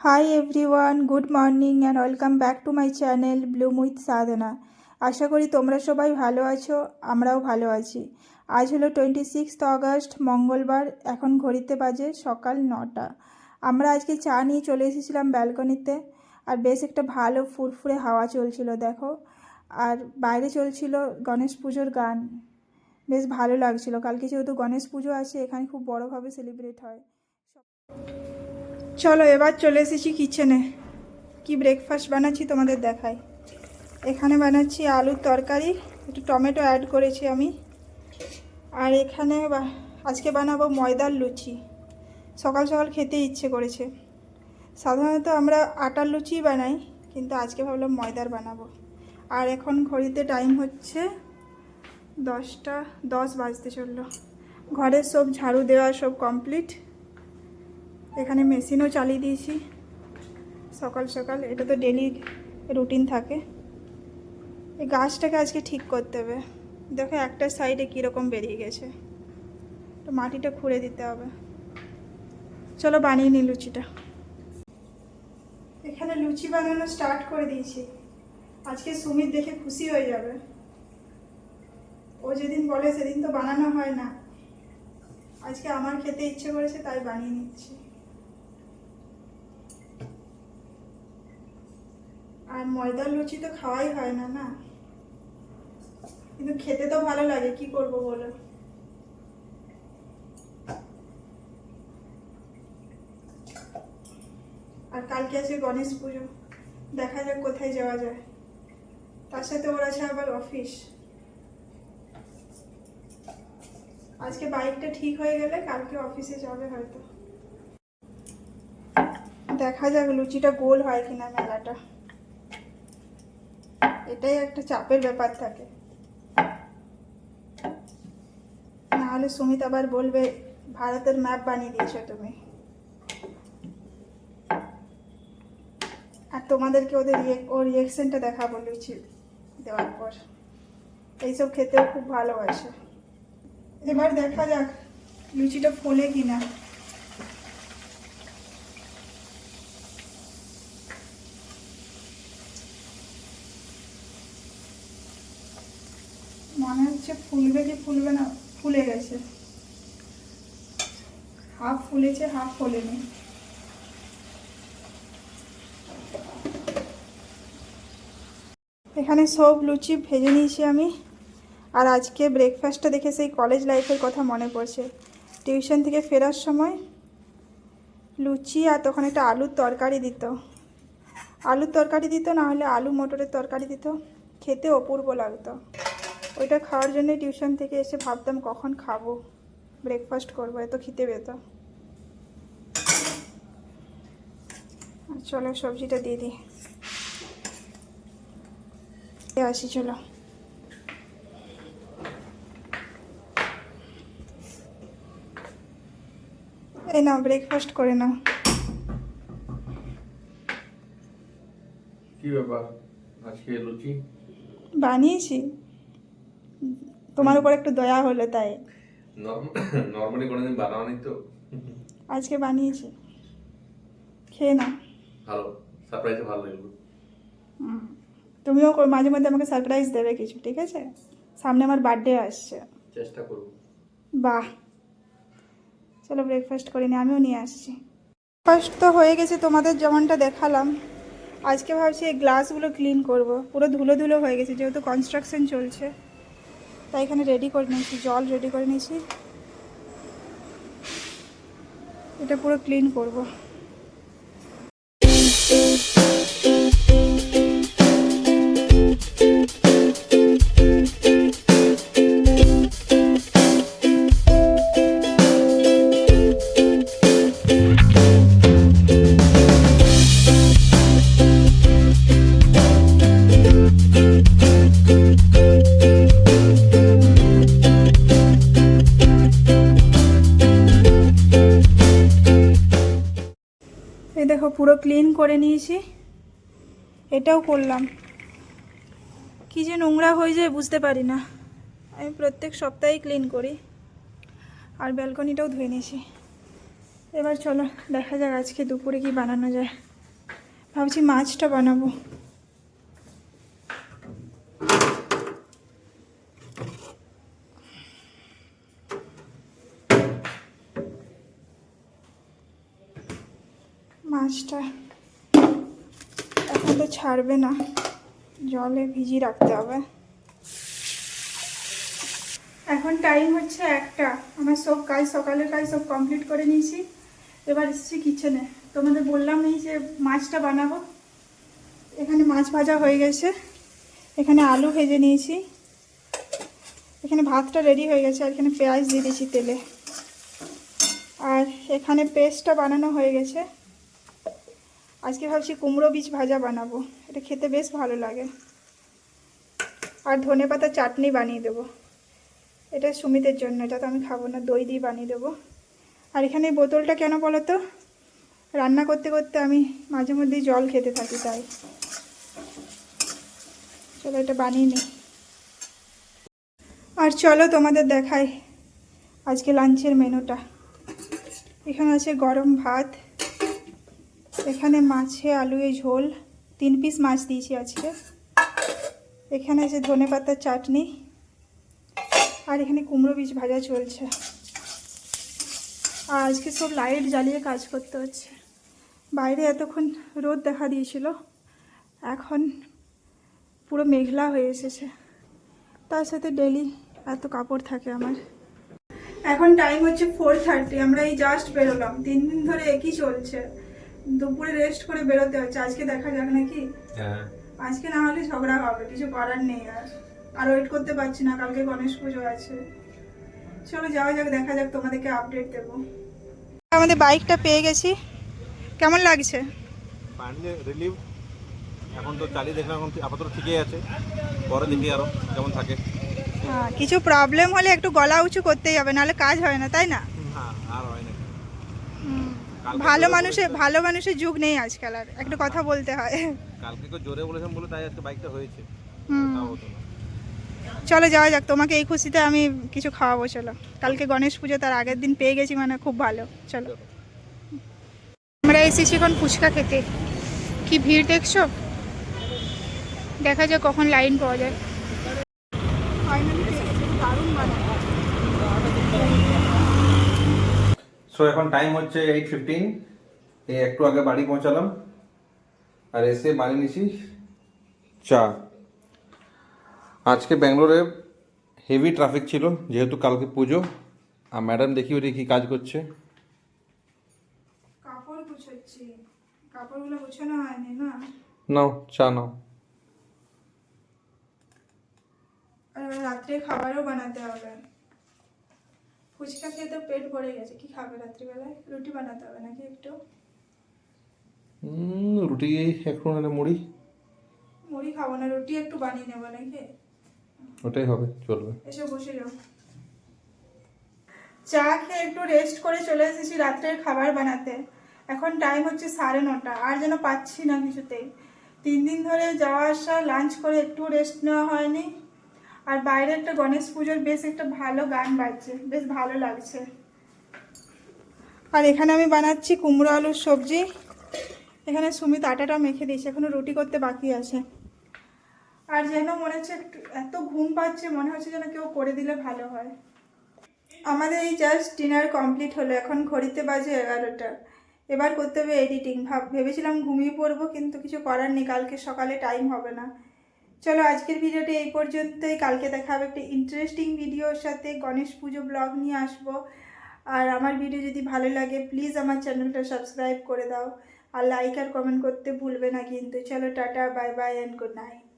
Hi everyone, good morning and welcome back to my channel Bloom with Sadhana. আশা করি তোমরা সবাই ভালো আছো, আমরাও ভালো আছি। আজ হলো 26 আগস্ট মঙ্গলবার, এখন ঘড়িতে বাজে সকাল 9টা। আমরা আজকে চা নিয়ে চলে এসেছিলাম ব্যালকনিতে, আর বেশ একটা ভালো ফুরফুরে হাওয়া চলছিল দেখো, আর বাইরে চলছিল গণেশ পুজোর গান। বেশ ভালো লাগছিল। কালকে যেহেতু গণেশ পুজো আছে, এখানে খুব বড়োভাবে সেলিব্রেট হয়। চলো এবার চলে এসেছি কিচেনে। কি ব্রেকফাস্ট বানাচ্ছি তোমাদের দেখাই। এখানে বানাচ্ছি আলুর তরকারি, একটু টমেটো অ্যাড করেছি আমি। আর এখানে আজকে বানাবো ময়দার লুচি। সকাল সকাল খেতে ইচ্ছে করেছে। সাধারণত আমরা আটার লুচি বানাই, কিন্তু আজকে ভাবলাম ময়দার বানাবো। আর এখন ঘড়িতে টাইম হচ্ছে 10টা 10 বাজতে চললো। ঘরের সব ঝাড়ু দেওয়া সব কমপ্লিট। এখানে মেশিনও চালিয়ে দিয়েছি সকাল সকাল, এটা তো ডেলি রুটিন থাকে। এই গাছটাকে আজকে ঠিক করতে হবে। দেখো একটা সাইডে কীরকম বেরিয়ে গেছে, তো মাটিটা খুঁড়ে দিতে হবে। চলো বানিয়ে নিই লুচিটা। এখানে লুচি বানানো স্টার্ট করে দিয়েছি। আজকে সুমিত দেখে খুশি হয়ে যাবে। ও যেদিন বলে সেদিন তো বানানো হয় না, আজকে আমার খেতে ইচ্ছে করেছে তাই বানিয়ে নিচ্ছি। আর ময়দার লুচি তো খাওয়াই হয় না না, কিন্তু খেতে তো ভালো লাগে, কি করব বলো। আর কালকে আছে গণেশ পুজো, দেখা যাক কোথায় যাওয়া যায়। তার সাথে ওর আছে আবার অফিস। আজকে বাইকটা ঠিক হয়ে গেলে কালকে অফিসে যাবে হয়তো। দেখা যাক লুচিটা গোল হয় কিনা মেলাটা, এটাই একটা চাপের ব্যাপার থাকে। নাহলে সুমিত আবার বলবে ভারতের ম্যাপ বানিয়ে দিয়েছো তুমি। আর তোমাদেরকে ওর রিয়েকশনটা দেখাবো লুচি দেওয়ার পর। এইসব খেতেও খুব ভালোবাসে। এবার দেখা যাক লুচিটা ফোলে কিনা। মনে হচ্ছে ফুলবে কি ফুলবে না, ফুলে গেছে। হাফ ফুলেছে হাফ ফোলেনি। এখানে সব লুচি ভেজে নিয়েছি আমি। আর আজকে ব্রেকফাস্টটা দেখে সেই কলেজ লাইফের কথা মনে পড়ছে। টিউশন থেকে ফেরার সময় লুচি আর তখন একটা আলুর তরকারি দিত। আলুর তরকারি দিত, না হলে আলু মটরের তরকারি দিত, খেতে অপূর্ব লাগতো। ওইটা খাওয়ার জন্য টিউশন থেকে এসে ভাবতাম কখন খাবো, ব্রেকফাস্ট করবো, এত খিদে পেত। চলো সবজিটা দিয়ে দিই, আসি চলো। এই নাও ব্রেকফাস্ট করে নাও। কি ব্যাপার আজকে লুচি বানিয়েছি, তোমার উপর একটু দয়া হলো তাই। নরমালি কোনোদিন বানাও নি তো, আজকে বানিয়েছি, খেয়ে নাও। ভালো সারপ্রাইজে ভালো লাগলো। তুমিও মাঝে মধ্যে আমাকে সারপ্রাইজ দেবে কিছু, ঠিক আছে? সামনে আমার বার্থডে আসছে। চেষ্টা করব। বাহ, চলো ব্রেকফাস্ট করে নিই, আমিও নিয়ে আসছি। ব্রেকফাস্ট তো হয়ে গেছে, তোমাদের যেমনটা দেখালাম। আজকে ভাবছি এই গ্লাসগুলো ক্লিন করব, পুরো ধুলো ধুলো হয়ে গেছে যেহেতু কনস্ট্রাকশন চলছে। তাই এখানে রেডি করে নিয়েছি, জল রেডি করে নিয়েছি, এটা পুরো ক্লিন করব। এই দেখো পুরো ক্লিন করে নিয়েছি, এটাও করলাম। কি যে নোংরা হয়ে যায় বুঝতে পারি না। আমি প্রত্যেক সপ্তাহেই ক্লিন করি। আর ব্যালকনিটাও ধুয়ে নিয়েছি। এবার চলো দেখা যাক আজকে দুপুরে কি বানানো যায়। ভাবছি মাছটা বানাবো। মাছটা এখন তো ছাড়বে না, জলে ভিজিয়ে রাখতে হবে। এখন টাইম হচ্ছে 1টা। আমার সব কাজ, সকালের কাজ সব কমপ্লিট করে নিয়েছি। এবার এসেছি কিচেনে। তোমাদের বললাম এই যে মাছটা বানাবো। এখানে মাছ ভাজা হয়ে গেছে, এখানে আলু ভেজে নিয়েছি, এখানে ভাতটা রেডি হয়ে গেছে, আর এখানে পেঁয়াজ দিয়ে দিয়েছি তেলে, আর এখানে পেস্টটা বানানো হয়ে গেছে। আজকে ভাবছি কুমড়ো বীজ ভাজা বানাবো, এটা খেতে বেশ ভালো লাগে। আর ধনেপাতা চাটনি বানিয়ে দেবো, এটা সুমিতের জন্য, এটা তো আমি খাবো না, দই দিয়ে বানিয়ে দেবো। আর এখানে এই বোতলটা কেন বলো তো, রান্না করতে করতে আমি মাঝে মধ্যেই জল খেতে থাকি, তাই। চলো এটা বানিয়ে নিই। আর চলো তোমাদের দেখাই আজকে লাঞ্চের মেনুটা। এখানে আছে গরম ভাত, এখানে মাছে আলুয়ে ঝোল, 3 পিস মাছ দিয়েছি আজকে, এখানে আছে ধনেপাতার চাটনি, আর এখানে কুমড়ো বীজ ভাজা চলছে। আর আজকে সব লাইট জ্বালিয়ে কাজ করতে হচ্ছে। বাইরে এতক্ষণ রোদ দেখা দিয়েছিল, এখন পুরো মেঘলা হয়ে এসেছে। তার সাথে ডেলি এত কাপড় থাকে আমার। এখন টাইম হচ্ছে 4:30, আমরা এই জাস্ট বেরোলাম। 3 দিন ধরে একই চলছে, দুপুরে রেস্ট করে বেরোতে হচ্ছে। আজকে দেখা যাক নাকি, আজকে না হলে ঝগড়া হবে, কিছু করার নেই। আর ওয়েট করতে পারছি না, কালকে গণেশ পুজো আছে। চলো যাওয়া যাক, দেখা যাক, তোমাদেরকে আপডেট দেবো। আমাদের বাইকটা পেয়ে গেছি, কেমন লাগছে? রিলিভ। এখন তো চালিয়ে দেখলাম, এখন আপাতত ঠিকই আছে, পরে দেখি আরো কেমন থাকে। হ্যাঁ, কিছু প্রবলেম হলে একটু গলা উঁচু করতেই হবে, নাহলে কাজ হয় না, তাই না? হ্যাঁ, আর হয় না। ভালো মানুষের যুগ নেই আজকাল, আর একটু কথা বলতে হয়। কালকে তো জোরে বলেছেন বলে তাই আজকে বাইকটা হয়েছে, তাও হতো না। চলো যাওয়া যাক, তোমাকে এই খুশিতে আমি কিছু খাওয়াবো। চলো, কালকে গণেশ পুজো, তার আগের দিন পেয়ে গেছি মানে খুব ভালো। চলো, আমরা এসেছি এখন ফুচকা খেতে। কি ভিড় দেখছো, দেখা যাক কখন লাইন পাওয়া যায়। সো এখন টাইম হচ্ছে 8:15, এই একটু আগে বাড়ি পৌঁছালাম, আর এসে বানিয়ে নিছি চা। আজকে ব্যাঙ্গালোরে হেভি ট্রাফিক ছিল, যেহেতু কালকে পুজো। আর ম্যাডাম দেখি ওটি কি কাজ করছে। কাপড় গুছাচ্ছি, কাপড়গুলো গুছানো হয়নি না। নাও চা নাও। আর রাত্রে খাবারও বানাতে হবে। ফুচকা খেয়ে তো পেট ভরে গেছে, কি খাবে রাত্রিবেলায়? রুটি বানাতে হবে নাকি একটু? রুটি একটু, নাহলে মুড়ি। মুড়ি খাবো না, রুটি একটু বানিয়ে নেবো নাকি? ওটাই হবে, চলবে। এসে বসে যাও। চা খেয়ে একটু রেস্ট করে চলে এসেছি রাত্রের খাবার বানাতে। এখন টাইম হচ্ছে 9:30, আর যেন পাচ্ছি না কিছুতেই। 3 দিন ধরে যাওয়া আসা, লাঞ্চ করে একটু রেস্ট নেওয়া হয়নি। আর বাইরে একটা গণেশ পুজোর বেশ একটা ভালো গান বাজছে, বেশ ভালো লাগছে। আর এখানে আমি বানাচ্ছি কুমড়ো আলুর সবজি। এখানে সুমিত আটাটা মেখে দিয়েছে, এখনো রুটি করতে বাকি আছে। আর যেন মনে হচ্ছে একটু এত ঘুম পাচ্ছে, মনে হচ্ছে যেন কেউ করে দিলে ভালো হয়। আমাদের এই জাস্ট ডিনার কমপ্লিট হলো, এখন ঘড়িতে বাজে 11টা। এবার করতে হবে এডিটিং। ভেবেছিলাম ঘুমিয়ে পড়বো, কিন্তু কিছু করার নেই, কালকে সকালে টাইম হবে না। চলো আজকের ভিডিওটা এই পর্যন্তই। কালকে দেখা হবে একটা ইন্টারেস্টিং ভিডিওর সাথে, গণেশ পুজো ব্লগ নিয়ে আসবো। আর আমার ভিডিও যদি ভালো লাগে প্লিজ আমার চ্যানেলটা সাবস্ক্রাইব করে দাও, আর লাইক আর কমেন্ট করতে ভুলবে না কিন্তু। চলো tata, bye bye and good night.